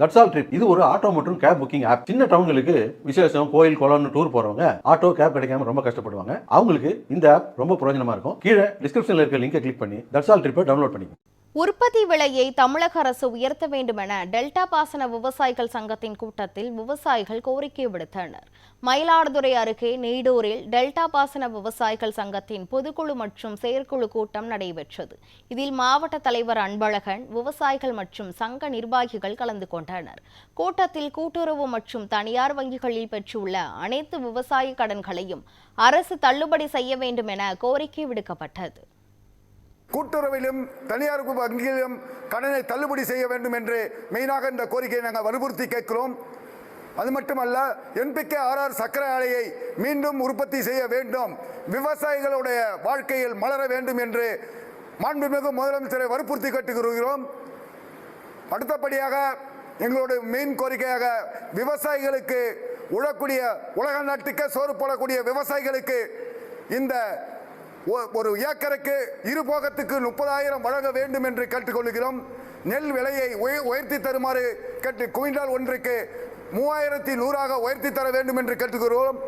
That's all trip இது ஒரு auto மற்றும் கேப் புக்கிங் ஆப். சின்ன டவுன்களுக்கு விசேஷம், கோயில், குளம்னு டூர் போறவங்க ஆட்டோ கேப் கிடைக்காம ரொம்ப கஷ்டப்படுவாங்க. அவங்களுக்கு இந்த ஆப் ரொம்ப பிரயோஜனமா இருக்கும். கீழே டிஸ்கிரிப்ஷன்ல இருக்க லிங்கை கிளிக் பண்ணி தட்ஸ் ஆல் ட்ரிப்பை டவுன்லோட் பண்ணிக்கோங்க. உற்பத்தி விலையை தமிழக அரசு உயர்த்த வேண்டும் என டெல்டா பாசன விவசாயிகள் சங்கத்தின் கூட்டத்தில் விவசாயிகள் கோரிக்கை விடுத்தனர். மயிலாடுதுறை அருகே நீடூரில் டெல்டா பாசன விவசாயிகள் சங்கத்தின் பொதுக்குழு மற்றும் செயற்குழு கூட்டம் நடைபெற்றது. இதில் மாவட்ட தலைவர் அன்பழகன், விவசாயிகள் மற்றும் சங்க நிர்வாகிகள் கலந்து கொண்டனர். கூட்டத்தில் கூட்டுறவு மற்றும் தனியார் வங்கிகளில் பெற்றுள்ள அனைத்து விவசாய கடன்களையும் அரசு தள்ளுபடி செய்ய வேண்டும் என கோரிக்கை விடுக்கப்பட்டது. கூட்டுறவிலும் தனியார் வங்கியிலும் கடனை தள்ளுபடி செய்ய வேண்டும் என்று மெயினாக இந்த கோரிக்கையை நாங்கள் வலியுறுத்தி கேட்கிறோம். அது மட்டுமல்ல, NPK RR சர்க்கரை ஆலையை மீண்டும் உற்பத்தி செய்ய வேண்டும், விவசாயிகளுடைய வாழ்க்கையில் மலர வேண்டும் என்று மாண்புமிகு முதலமைச்சரை வற்புறுத்தி கேட்டுக்கொள்கிறோம். அடுத்தபடியாக எங்களுடைய மெயின் கோரிக்கையாக விவசாயிகளுக்கு உழக்கூடிய உலக நாட்டுக்கு சோறு போடக்கூடிய விவசாயிகளுக்கு இந்த ஒரு ஏக்கருக்கு இருபோகத்துக்கு 30,000 வழங்க வேண்டும் என்று கேட்டுக்கொள்கிறோம். நெல் விலையை உயர்த்தி தருமாறு குவிண்டால் ஒன்றுக்கு 3,100 உயர்த்தி தர வேண்டும் என்று கேட்டுக்கொள்கிறோம்.